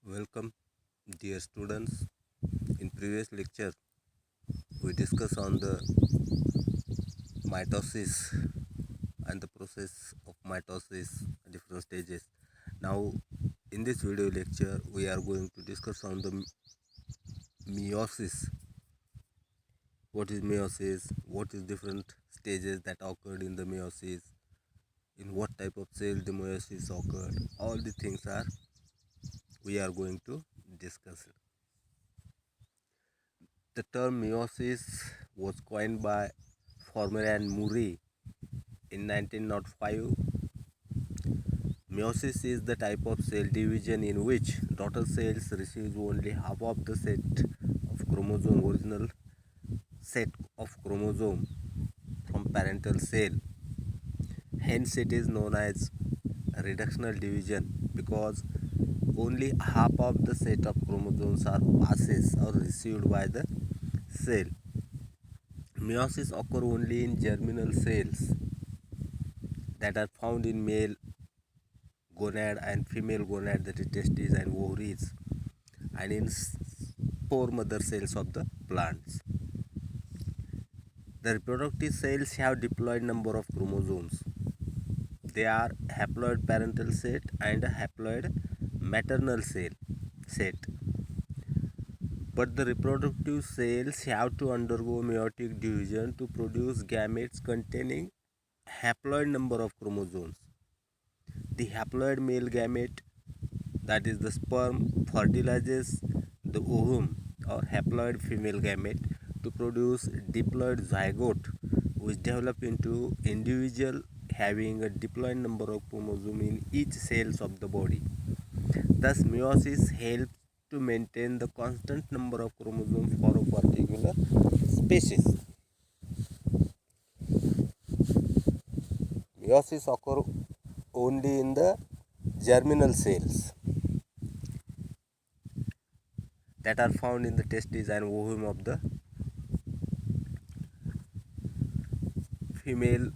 Welcome, dear students. In previous lecture, we discussed on the mitosis and the process of mitosis, different stages. Now, in this video lecture, we are going to discuss on the meiosis. What is meiosis? What is different stages that occurred in the meiosis? In what type of cell the meiosis occurred? All the things we are going to discuss. The term meiosis was coined by Former and Murray in 1905. Meiosis is the type of cell division in which daughter cells receive only half of the original set of chromosome from parental cell. Hence, it is known as reductional division because only half of the set of chromosomes are passes or received by the cell. Meiosis occurs only in germinal cells that are found in male gonad and female gonad, that is testes and ovaries, and in spore mother cells of the plants. The reproductive cells have diploid number of chromosomes. They are haploid parental set and haploid maternal set. But the reproductive cells have to undergo meiotic division to produce gametes containing haploid number of chromosomes. The haploid male gamete, that is the sperm, fertilizes the ovum or haploid female gamete to produce diploid zygote, which develop into individual having a diploid number of chromosomes in each cells of the body. Thus, meiosis helps to maintain the constant number of chromosomes for a particular species. Meiosis occurs only in the germinal cells that are found in the testes and ovum of the female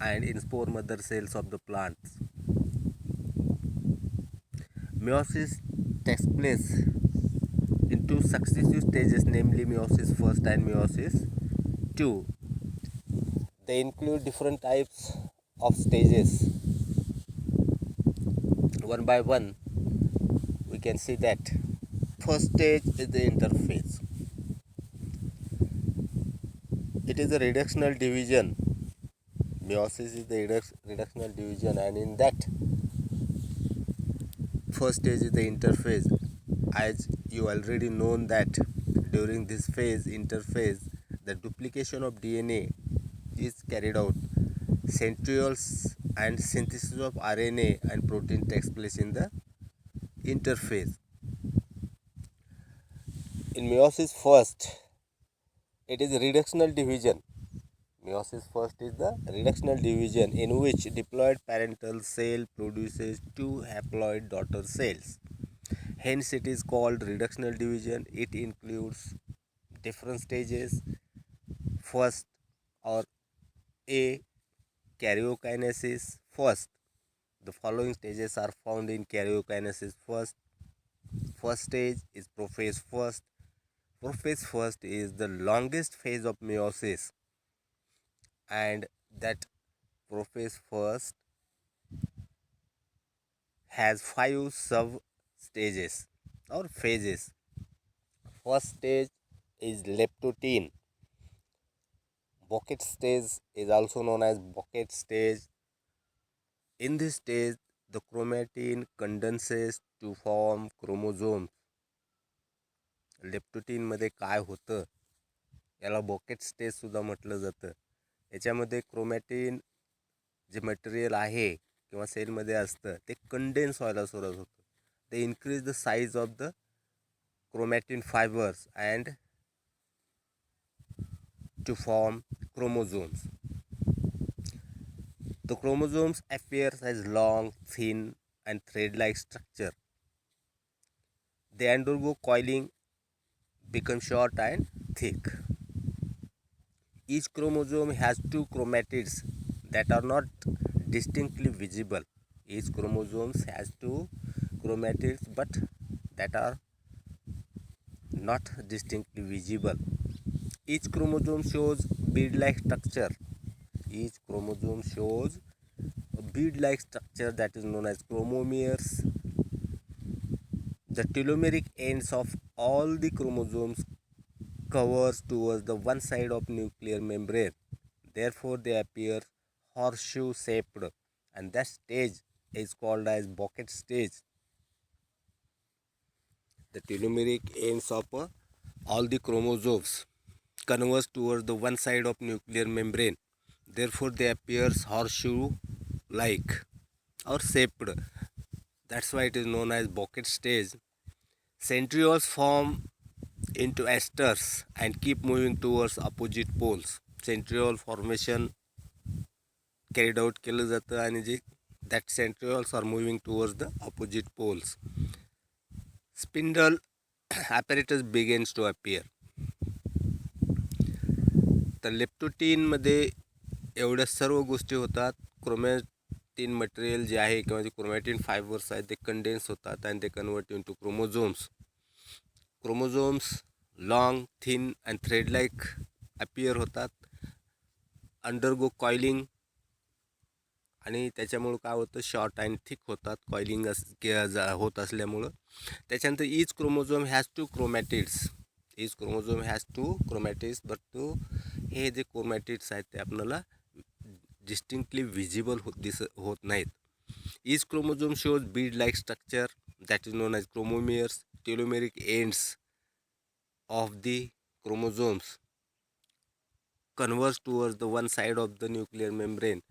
and in spore mother cells of the plants. Meiosis takes place in two successive stages, namely meiosis first and meiosis II. They include different types of stages. One by one, we can see that first stage is the interphase. It is a reductional division. Meiosis is the reductional division, and in that first stage is the interphase. As you already known that during this phase, interphase, the duplication of DNA is carried out. Centrioles and synthesis of RNA and protein takes place in the interphase. In meiosis first, it is reductional division. Meiosis first is the reductional division in which diploid parental cell produces two haploid daughter cells. Hence, it is called reductional division. It includes different stages. First, or A, karyokinesis first. The following stages are found in karyokinesis first. First stage is prophase first. Prophase first is the longest phase of meiosis, and that prophase first has 5 sub stages or phases. First stage is leptotene. Bucket stage is also known as bucket stage. In this stage, the chromatin condenses to form chromosomes. Leptotene मध्ये काय होतं याला bouquet stage सुद्धा म्हटलं जातं. याच्यामध्ये chromatin जे material आहे किंवा सेलमध्ये असतं ते कंडेन्स व्हायला सुरुवात होतं. ते increase the size of the chromatin fibers and to form chromosomes. The chromosomes appear as long, thin and thread-like structure. They undergo coiling, become short and thick. Each chromosome has two chromatids that are not distinctly visible Each chromosome has two chromatids but that are not distinctly visible. Each chromosome shows bead-like structure. Each chromosome shows a bead-like structure that is known as chromomeres. The telomeric ends of all the chromosomes covers towards the one side of nuclear membrane. Therefore, they appear horseshoe-shaped, and that stage is called as Bucket stage. The telomeric ends of all the chromosomes converge towards the one side of nuclear membrane. Therefore, they appear horseshoe-like or shaped. That's why it is known as Bucket stage. Centrioles form into esters and keep moving towards opposite poles. Centriole formation carried out केलं जातं आणि जे that centrioles are moving towards the opposite poles. Spindle apparatus begins to appear. तर लेप्टोटीनमध्ये एवढ्या सर्व गोष्टी होतात. Chromatin material जे आहे किंवा जे chromatin fibres आहेत ते कंडेन्स होतात आणि ते convert into chromosomes. Chromosomes long, thin and thread like appear होतात. अंडरगो कॉइलिंग आणि त्याच्यामुळं काय होतं शॉर्ट अँड थिक होतात कॉइलिंग होत असल्यामुळं. त्याच्यानंतर each chromosome has two chromatids. Each chromosome has two chromatids but तो हे जे क्रोमॅटिड्स आहेत ते आपल्याला डिस्टिंक्टली विजिबल होत नाहीत. Each chromosome shows bead like structure that is known as chromomeres. Telomeric ends of the chromosomes converge towards the one side of the nuclear membrane,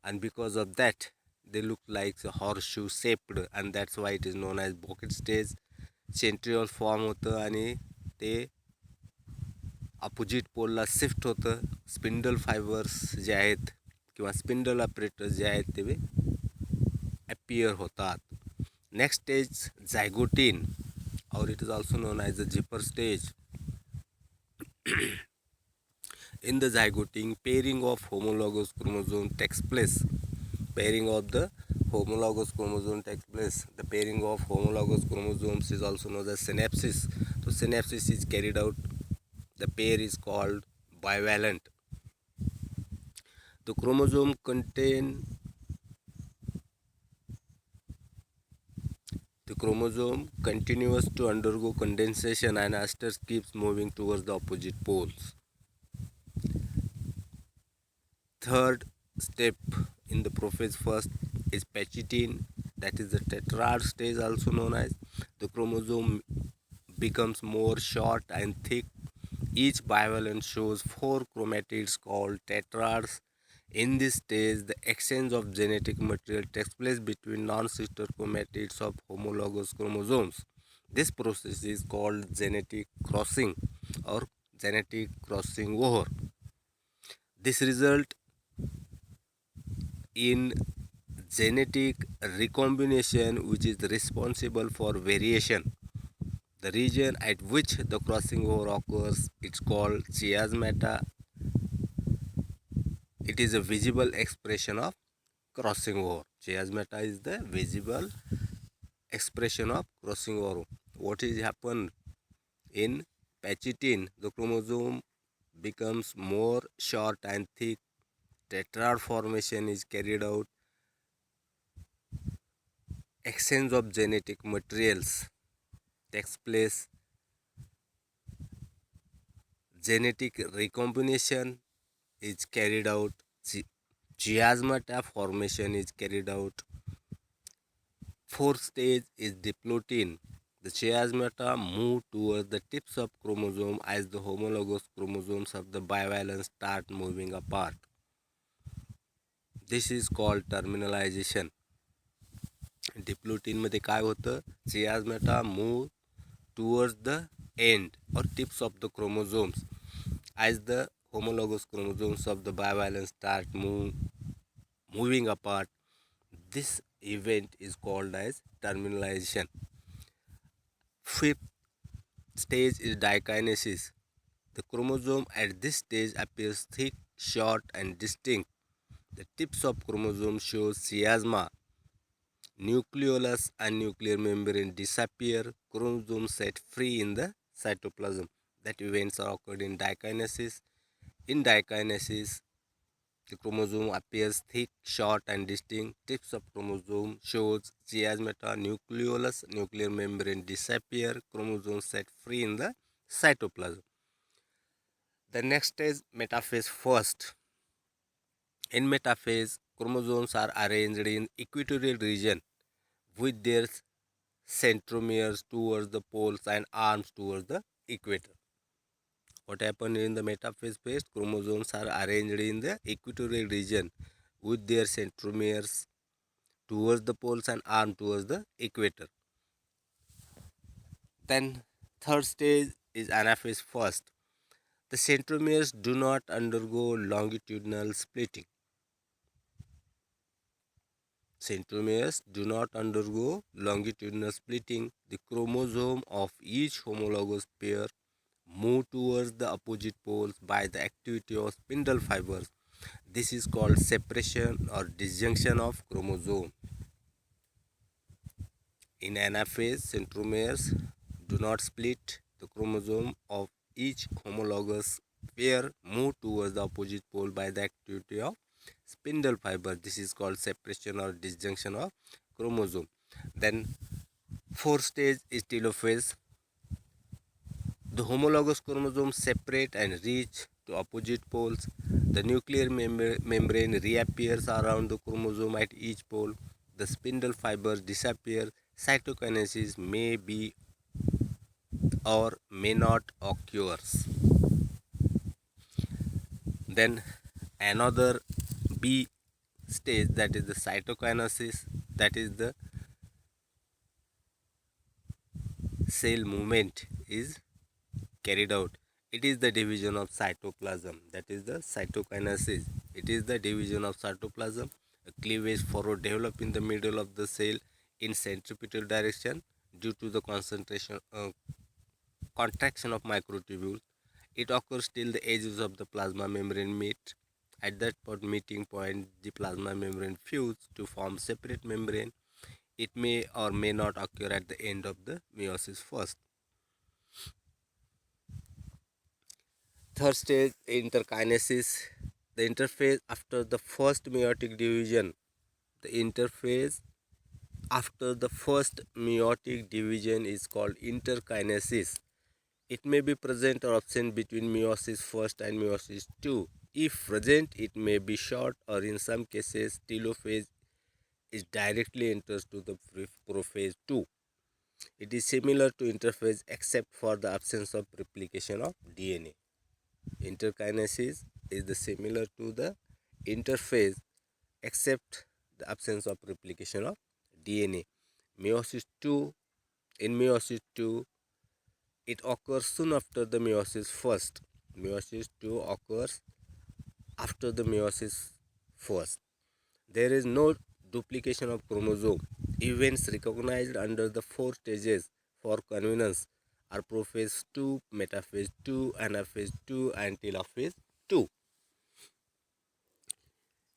and because of that they look like a horseshoe shaped, and that's why it is known as bucket stage. Centriole form होतं आणि ते opposite पोलला shift होतं. Spindle fibres जे आहेत किंवा spindle operators जे आहेत ते अपीयर होतात. Next stage zygotene, or it is also known as the zipper stage. In the zygote, pairing of homologous chromosome takes place. Pairing of the homologous chromosome takes place. The pairing of homologous chromosomes is also known as synapsis. So synapsis is carried out. The pair is called bivalent. The chromosome continues to undergo condensation and ester keeps moving towards the opposite poles. Third step in the process first is Pachitin, that is the tetrad stage also known as. The chromosome becomes more short and thick. Each bivalent shows 4 chromatids called tetrads. In this stage, the exchange of genetic material takes place between non-sister chromatids of homologous chromosomes. This process is called genetic crossing or genetic crossing over. This results in genetic recombination, which is responsible for variation. The region at which the crossing over occurs, it's called chiasmata. It is a visible expression of crossing over. Chiasmata is the visible expression of crossing over. What is happened in Pachitin? The chromosome becomes more short and thick. Tetrad formation is carried out. Exchange of genetic materials takes place. Genetic recombination is carried out. Chiasmata formation is carried out. Fourth stage is diplotin. The chiasmata move towards the tips of chromosome as the homologous chromosomes of the bivalent start moving apart. This is called terminalization. Diplotin मध्ये काय होतं, chiasmata move towards the end or tips of the chromosomes as the homologous chromosomes of the bivalent start moving apart. This event is called as terminalization. Fifth stage is dikinesis. The chromosome at this stage appears thick, short and distinct. The tips of chromosome shows chiasma nucleolus and nuclear membrane disappear, chromosomes set free in the cytoplasm. That events are occurred in dikinesis. In dikinesis, the chromosome appears thick, short, and distinct. Tips of chromosome shows chiasmata, nucleolus, nuclear membrane disappear, chromosomes set free in the cytoplasm. The next is metaphase first. In metaphase, chromosomes are arranged in equatorial region with their centromeres towards the poles and arms towards the equator. What happens in the metaphase phase? Chromosomes are arranged in the equatorial region with their centromeres towards the poles and arm towards the equator. Then third stage is anaphase first. The centromeres do not undergo longitudinal splitting. Centromeres do not undergo longitudinal splitting. The chromosome of each homologous pair move towards the opposite poles by the activity of spindle fibers. This is called separation or disjunction of chromosome. In anaphase, centromeres do not split. The chromosome of each homologous pair move towards the opposite pole by the activity of spindle fiber. This is called separation or disjunction of chromosome. Then fourth stage is telophase. The homologous chromosomes separate and reach to opposite poles. The nuclear membrane reappears around the chromosome at each pole. The spindle fibers disappear. Cytokinesis may be or may not occurs. Then another B stage, that is the cytokinesis, that is the cell movement is carried out. It is the division of cytoplasm, that is the cytokinesis. It is the division of cytoplasm. A cleavage furrow develop in the middle of the cell in centripetal direction due to the contraction of microtubules. It occurs till the edges of the plasma membrane meet. At that meeting point, the plasma membrane fuse to form separate membrane. It may or may not occur at the end of the meiosis first. Third stage, interkinesis. The interphase after the first meiotic division. The interphase after the first meiotic division is called interkinesis. It may be present or absent between meiosis first and meiosis II. If present, it may be short, or in some cases, telophase is directly enters to the prophase II. It is similar to interphase except for the absence of replication of DNA. Interkinesis is the similar to the interphase except the absence of replication of DNA. Meiosis II, in meiosis II, it occurs soon after the meiosis first. Meiosis II occurs after the meiosis first. There is no duplication of chromosome. Events recognized under the four stages for convenience are prophase II, metaphase II, anaphase II, and telophase II.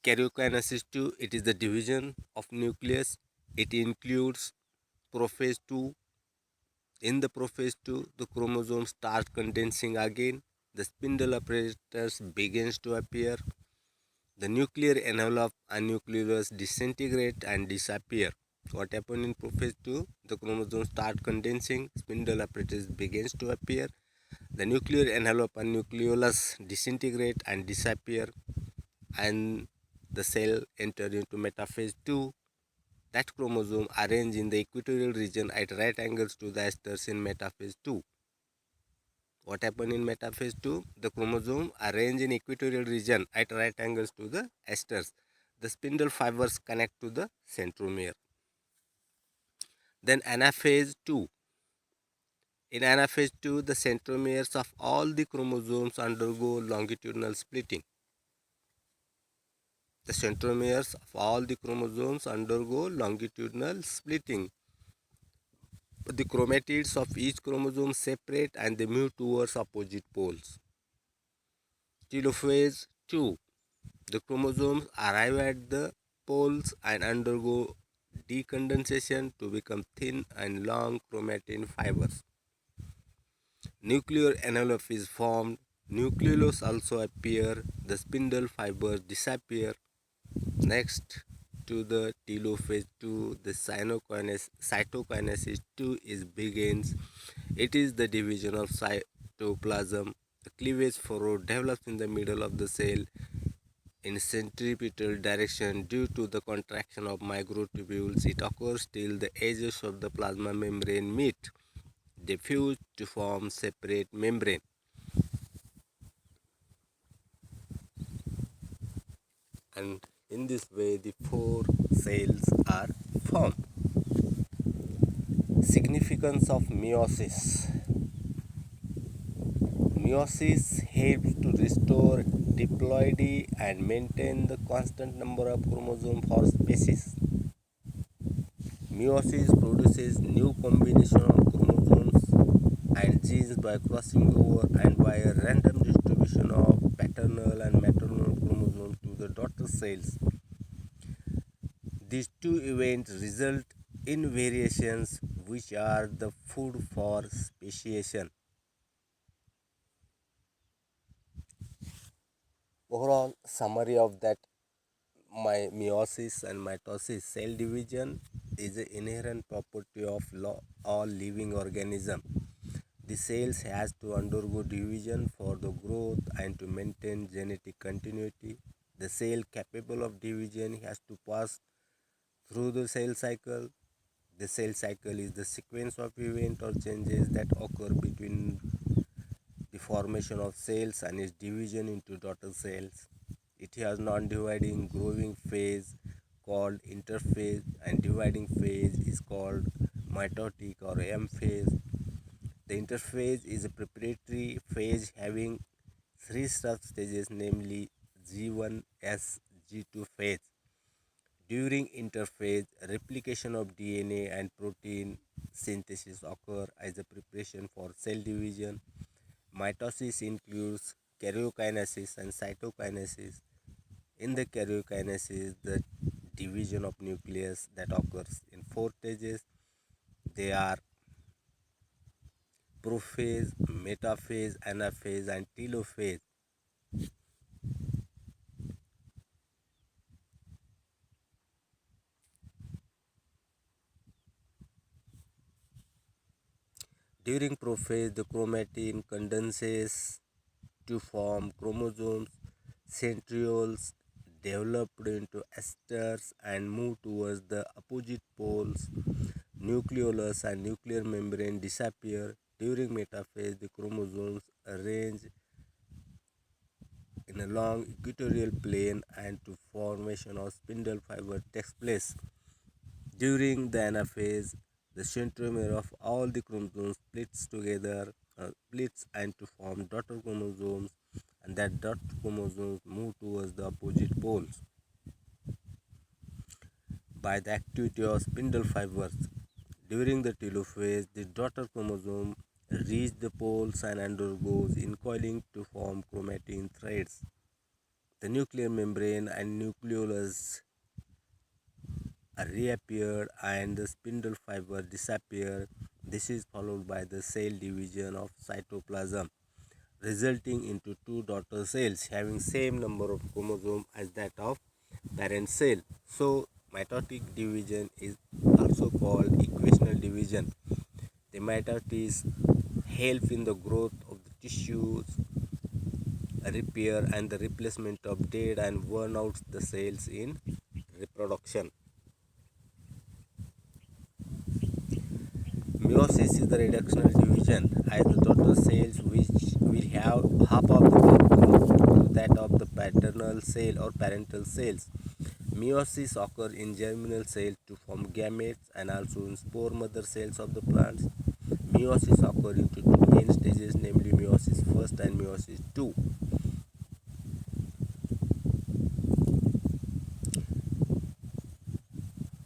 Karyokinesis II, it is the division of nucleus. It includes prophase II. In the prophase II, the chromosomes start condensing again. The spindle apparatus begins to appear. The nuclear envelope and nucleolus disintegrate and disappear. What happens in prophase II? The chromosomes start condensing, spindle apparatus begins to appear. The nuclear envelope and nucleolus disintegrate and disappear, and the cell enter into metaphase II. That chromosome arranged in the equatorial region at right angles to the esters in metaphase II. What happened in metaphase II? The chromosome arranged in equatorial region at right angles to the esters. The spindle fibers connect to the centromere. Then anaphase II. In anaphase II, the centromeres of all the chromosomes undergo longitudinal splitting. The centromeres of all the chromosomes undergo longitudinal splitting. The chromatids of each chromosome separate and they move towards opposite poles. Telophase II. The chromosomes arrive at the poles and undergo decondensation to become thin and long chromatin fibers. Nuclear envelope is formed. Nucleolus also appear. The spindle fibers disappear. Next to the telophase 2, the cytokinesis 2 is begins. It is the division of cytoplasm. The cleavage furrow develops in the middle of the cell in centripetal direction due to the contraction of microtubules. It occurs till the edges of the plasma membrane meet. They fuse to form separate membrane. And in this way the four cells are formed. Significance of meiosis. Meiosis helps to restore diploidy and maintain the constant number of chromosomes for species. Meiosis produces new combination of chromosomes and genes by crossing over and by a random distribution of paternal and maternal chromosomes to the daughter cells. These two events result in variations which are the food for speciation. Overall summary of that meiosis and mitosis. Cell division is an inherent property of all living organism. The cells has to undergo division for the growth and to maintain genetic continuity. The cell capable of division has to pass through the cell cycle. The cell cycle is the sequence of events or changes that occur between the formation of cells and its division into daughter cells. It has non-dividing growing phase called interphase, and dividing phase is called mitotic or M phase. The interphase is a preparatory phase having three sub-stages, namely G1S, G2 phase. During interphase, replication of DNA and protein synthesis occur as a preparation for cell division. Mitosis includes karyokinesis and cytokinesis. In the karyokinesis, the division of nucleus that occurs in four stages. They are prophase, metaphase, anaphase, and telophase. During prophase, the chromatin condenses to form chromosomes. Centrioles developed into esters and move towards the opposite poles. Nucleolus and nuclear membrane disappear. During metaphase, the chromosomes arrange in a long equatorial plane and to formation of spindle fiber takes place. During the anaphase, the centromere of all the chromosomes splits and to form daughter chromosomes, and that daughter chromosomes move towards the opposite poles by the activity of spindle fibers. During the telophase, the daughter chromosome reaches the poles and undergoes incoiling to form chromatin threads. The nuclear membrane and nucleolus are reappeared and the spindle fiber disappear. This is followed by the cell division of cytoplasm, resulting into two daughter cells having same number of chromosomes as that of parent cell. So mitotic division is also called equational division. The mitosis helps in the growth of the tissues, repair and the replacement of dead and worn out the cells in reproduction. Meiosis is the reductional division, as the daughter cells which will have half of the chromosome to that of the paternal cell or parental cells. Meiosis occurs in germinal cells to form gametes and also in spore mother cells of the plants. Meiosis occurs into two main stages, namely meiosis first and meiosis 2.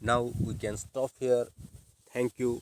Now we can stop here. Thank you.